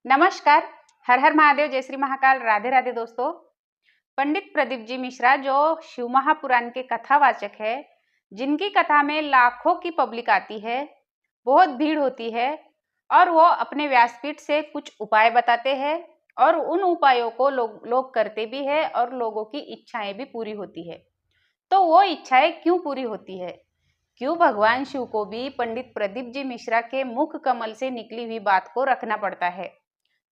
नमस्कार। हर हर महादेव, जय श्री महाकाल, राधे राधे दोस्तों। पंडित प्रदीप जी मिश्रा जो शिव महापुराण के कथावाचक है, जिनकी कथा में लाखों की पब्लिक आती है, बहुत भीड़ होती है और वो अपने व्यासपीठ से कुछ उपाय बताते हैं और उन उपायों को लोग करते भी है और लोगों की इच्छाएं भी पूरी होती है। तो वो इच्छाएं क्यों पूरी होती है? क्यों भगवान शिव को भी पंडित प्रदीप जी मिश्रा के मुख कमल से निकली हुई बात को रखना पड़ता है?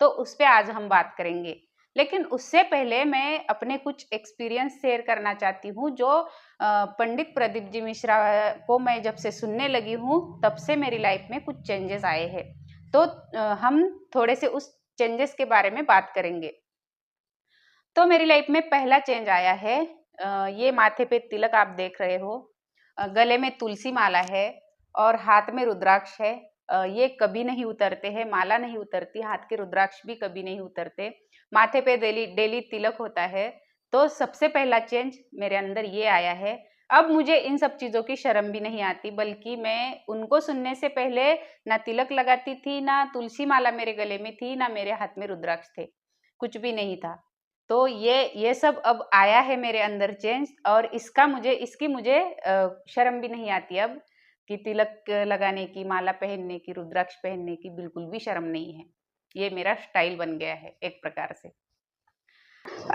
तो उस पे आज हम बात करेंगे। लेकिन उससे पहले मैं अपने कुछ एक्सपीरियंस शेयर करना चाहती हूँ जो पंडित प्रदीप जी मिश्रा को मैं जब से सुनने लगी हूँ तब से मेरी लाइफ में कुछ चेंजेस आए हैं। तो हम थोड़े से उस चेंजेस के बारे में बात करेंगे। तो मेरी लाइफ में पहला चेंज आया है, ये माथे पे तिलक आप देख रहे हो, गले में तुलसी माला है और हाथ में रुद्राक्ष है। ये कभी नहीं उतरते हैं, माला नहीं उतरती, हाथ के रुद्राक्ष भी कभी नहीं उतरते, माथे पे डेली डेली तिलक होता है। तो सबसे पहला चेंज मेरे अंदर ये आया है। अब मुझे इन सब चीज़ों की शर्म भी नहीं आती, बल्कि मैं उनको सुनने से पहले ना तिलक लगाती थी, ना तुलसी माला मेरे गले में थी, ना मेरे हाथ में रुद्राक्ष थे, कुछ भी नहीं था। तो ये सब अब आया है मेरे अंदर चेंज, और इसकी मुझे शर्म भी नहीं आती अब कि तिलक लगाने की, माला पहनने की, रुद्राक्ष पहनने की बिल्कुल भी शर्म नहीं है। ये मेरा स्टाइल बन गया है एक प्रकार से।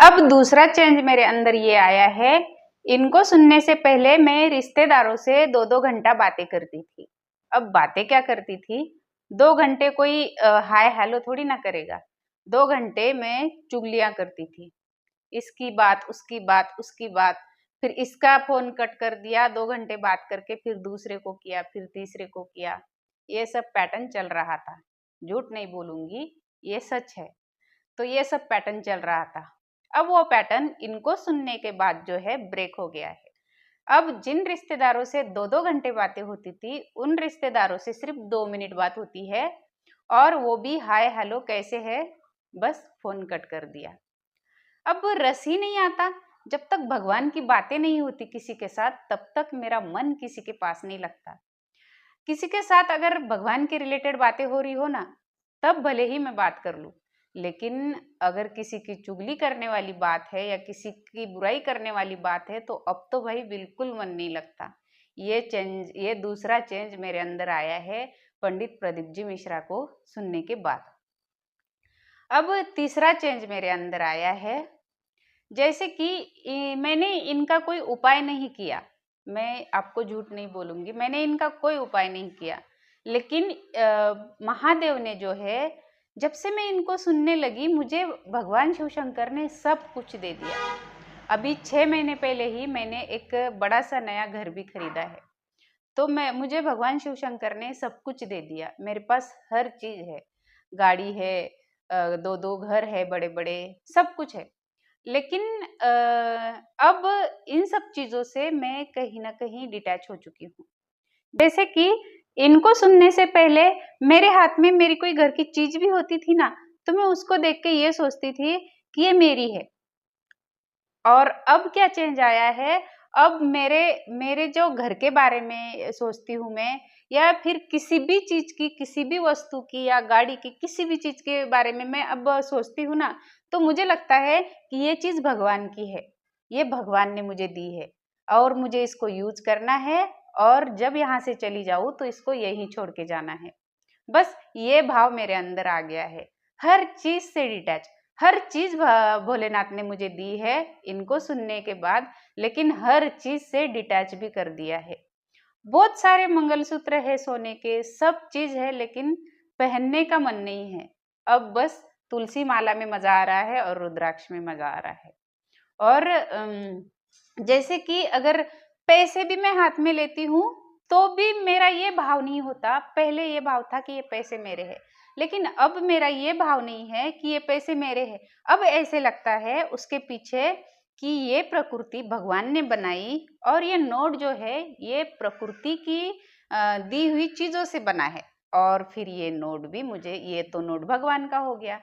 अब दूसरा चेंज मेरे अंदर ये आया है, इनको सुनने से पहले मैं रिश्तेदारों से 2-2 घंटा बातें करती थी। अब बातें क्या करती थी, 2 घंटे कोई हाय हेलो थोड़ी ना करेगा। 2 घंटे मैं चुगलियां करती थी, इसकी बात, उसकी बात, उसकी बात, फिर इसका फोन कट कर दिया, 2 घंटे बात करके फिर दूसरे को किया, फिर तीसरे को किया। ये सब पैटर्न चल रहा था, झूठ नहीं बोलूंगी, ये सच है। तो ये सब पैटर्न चल रहा था। अब वो पैटर्न इनको सुनने के बाद जो है ब्रेक हो गया है। अब जिन रिश्तेदारों से 2-2 घंटे बातें होती थी, उन रिश्तेदारों से सिर्फ 2 मिनट बात होती है, और वो भी हाय हेलो कैसे है, बस फोन कट कर दिया। अब रस ही नहीं आता। जब तक भगवान की बातें नहीं होती किसी के साथ, तब तक मेरा मन किसी के पास नहीं लगता। किसी के साथ अगर भगवान के रिलेटेड बातें हो रही हो ना, तब भले ही मैं बात कर लूं। लेकिन अगर किसी की चुगली करने वाली बात है या किसी की बुराई करने वाली बात है, तो अब तो भाई बिल्कुल मन नहीं लगता। ये दूसरा चेंज मेरे अंदर आया है पंडित प्रदीप जी मिश्रा को सुनने के बाद। अब तीसरा चेंज मेरे अंदर आया है, जैसे कि मैंने इनका कोई उपाय नहीं किया। मैं आपको झूठ नहीं बोलूंगी, मैंने इनका कोई उपाय नहीं किया। लेकिन महादेव ने जो है, जब से मैं इनको सुनने लगी, मुझे भगवान शिव शंकर ने सब कुछ दे दिया। अभी 6 महीने पहले ही मैंने एक बड़ा सा नया घर भी खरीदा है। तो मुझे भगवान शिव शंकर ने सब कुछ दे दिया। मेरे पास हर चीज है, गाड़ी है, 2-2 घर है बड़े बड़े, सब कुछ है। लेकिन अब इन सब चीज़ों से मैं कहीं न कहीं डिटैच हो चुकी हूँ। जैसे कि इनको सुनने से पहले मेरे हाथ में मेरी कोई घर की चीज़ भी होती थी ना, तो मैं उसको देख के ये सोचती थी कि ये मेरी है। और अब क्या चेंज आया है, अब मेरे मेरे जो घर के बारे में सोचती हूँ मैं, या फिर किसी भी चीज़ की, किसी भी वस्तु की या गाड़ी की, किसी भी चीज़ के बारे में मैं अब सोचती हूँ ना, तो मुझे लगता है कि ये चीज़ भगवान की है, ये भगवान ने मुझे दी है और मुझे इसको यूज़ करना है, और जब यहाँ से चली जाऊँ तो इसको यहीं छोड़ के जाना है। बस ये भाव मेरे अंदर आ गया है, हर चीज़ से डिटैच। हर चीज़ भोलेनाथ ने मुझे दी है इनको सुनने के बाद, लेकिन हर चीज़ से डिटैच भी कर दिया है। बहुत सारे मंगलसूत्र है सोने के, सब चीज़ है, लेकिन पहनने का मन नहीं है। अब बस तुलसी माला में मज़ा आ रहा है और रुद्राक्ष में मज़ा आ रहा है। और जैसे कि अगर पैसे भी मैं हाथ में लेती हूँ, तो भी मेरा ये भाव नहीं होता। पहले ये भाव था कि ये पैसे मेरे हैं, लेकिन अब मेरा ये भाव नहीं है कि ये पैसे मेरे हैं। अब ऐसे लगता है उसके पीछे कि ये प्रकृति भगवान ने बनाई, और ये नोट जो है ये प्रकृति की दी हुई चीज़ों से बना है, और फिर ये नोट भी मुझे, ये तो नोट भगवान का हो गया।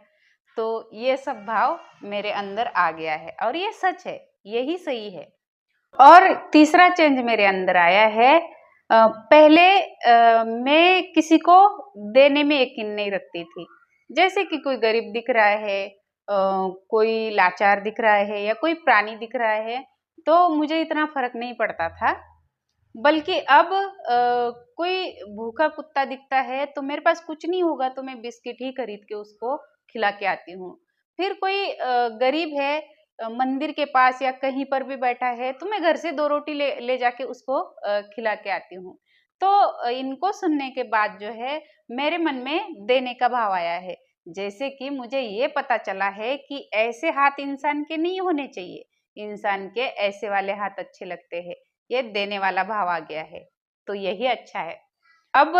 तो ये सब भाव मेरे अंदर आ गया है, और ये सच है, यही सही है। और तीसरा चेंज मेरे अंदर आया है, पहले मैं किसी को देने में यकीन नहीं रखती थी, जैसे कि कोई गरीब दिख रहा है, कोई लाचार दिख रहा है या कोई प्राणी दिख रहा है, तो मुझे इतना फर्क नहीं पड़ता था। बल्कि अब कोई भूखा कुत्ता दिखता है तो मेरे पास कुछ नहीं होगा तो मैं बिस्किट ही खरीद के उसको खिला के आती हूँ। फिर कोई गरीब है, मंदिर के पास या कहीं पर भी बैठा है, तो मैं घर से 2 रोटी ले ले जाके उसको खिला के आती हूँ। तो इनको सुनने के बाद जो है मेरे मन में देने का भाव आया है। जैसे कि मुझे ये पता चला है कि ऐसे हाथ इंसान के नहीं होने चाहिए, इंसान के ऐसे वाले हाथ अच्छे लगते हैं। ये देने वाला भाव आ गया है, तो यही अच्छा है। अब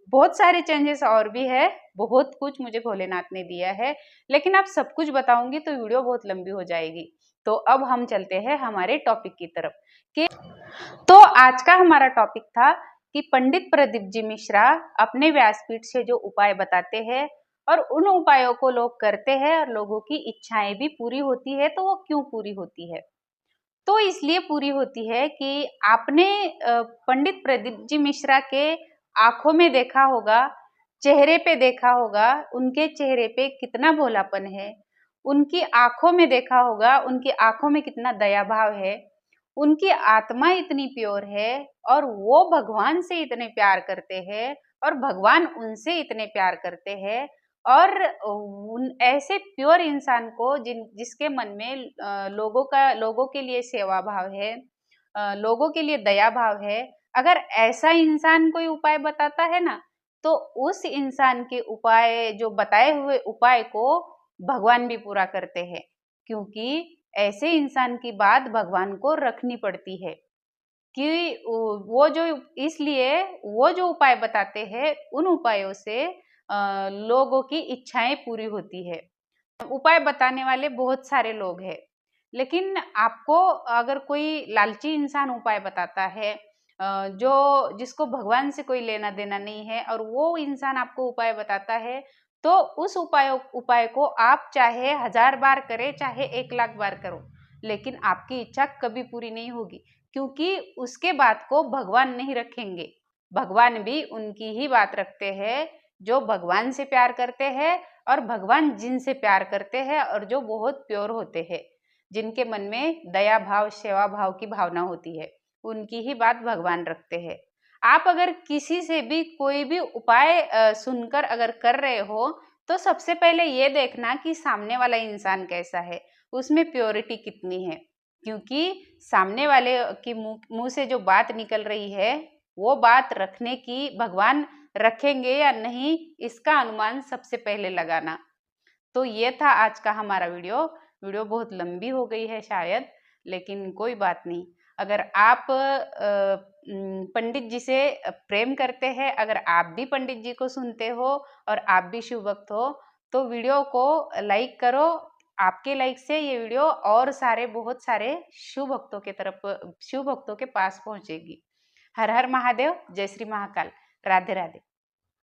बहुत सारे चेंजेस और भी है, बहुत कुछ मुझे भोलेनाथ ने दिया है, लेकिन अब सब कुछ बताऊंगी तो वीडियो बहुत लंबी हो जाएगी। तो अब हम चलते हैं हमारे टॉपिक की तरफ। कि तो आज का हमारा टॉपिक था कि पंडित प्रदीप जी मिश्रा अपने व्यासपीठ से जो उपाय बताते हैं और उन उपायों को लोग करते हैं और लोगों की इच्छाएं भी पूरी होती है, तो वो क्यों पूरी होती है? तो इसलिए पूरी होती है कि आपने पंडित प्रदीप जी मिश्रा के आंखों में देखा होगा, चेहरे पे देखा होगा, उनके चेहरे पे कितना भोलापन है, उनकी आंखों में देखा होगा, उनकी आंखों में कितना दया भाव है, उनकी आत्मा इतनी प्योर है और वो भगवान से इतने प्यार करते हैं और भगवान उनसे इतने प्यार करते हैं। और उन ऐसे प्योर इंसान को जिसके मन में लोगों के लिए सेवा भाव है, लोगों के लिए दया भाव है, अगर ऐसा इंसान कोई उपाय बताता है ना, तो उस इंसान के उपाय, जो बताए हुए उपाय को भगवान भी पूरा करते हैं, क्योंकि ऐसे इंसान की बात भगवान को रखनी पड़ती है। कि वो जो इसलिए वो जो उपाय बताते हैं, उन उपायों से लोगों की इच्छाएं पूरी होती है। उपाय बताने वाले बहुत सारे लोग हैं, लेकिन आपको अगर कोई लालची इंसान उपाय बताता है, जो जिसको भगवान से कोई लेना देना नहीं है, और वो इंसान आपको उपाय बताता है, तो उस उपाय को आप चाहे 1000 बार करें, चाहे 1 लाख बार करो, लेकिन आपकी इच्छा कभी पूरी नहीं होगी, क्योंकि उसके बात को भगवान नहीं रखेंगे। भगवान भी उनकी ही बात रखते हैं जो भगवान से प्यार करते हैं, और भगवान जिनसे प्यार करते हैं और जो बहुत प्योर होते हैं, जिनके मन में दया भाव, सेवा भाव की भावना होती है, उनकी ही बात भगवान रखते हैं। आप अगर किसी से भी कोई भी उपाय सुनकर अगर कर रहे हो, तो सबसे पहले ये देखना कि सामने वाला इंसान कैसा है, उसमें प्योरिटी कितनी है, क्योंकि सामने वाले की मुंह से जो बात निकल रही है, वो बात रखने की भगवान रखेंगे या नहीं, इसका अनुमान सबसे पहले लगाना। तो ये था आज का हमारा वीडियो बहुत लंबी हो गई है शायद, लेकिन कोई बात नहीं। अगर आप पंडित जी से प्रेम करते हैं, अगर आप भी पंडित जी को सुनते हो और आप भी शिव भक्त हो, तो वीडियो को लाइक करो। आपके लाइक से ये वीडियो और बहुत सारे शिव भक्तों के पास पहुंचेगी। हर हर महादेव, जय श्री महाकाल, राधे राधे।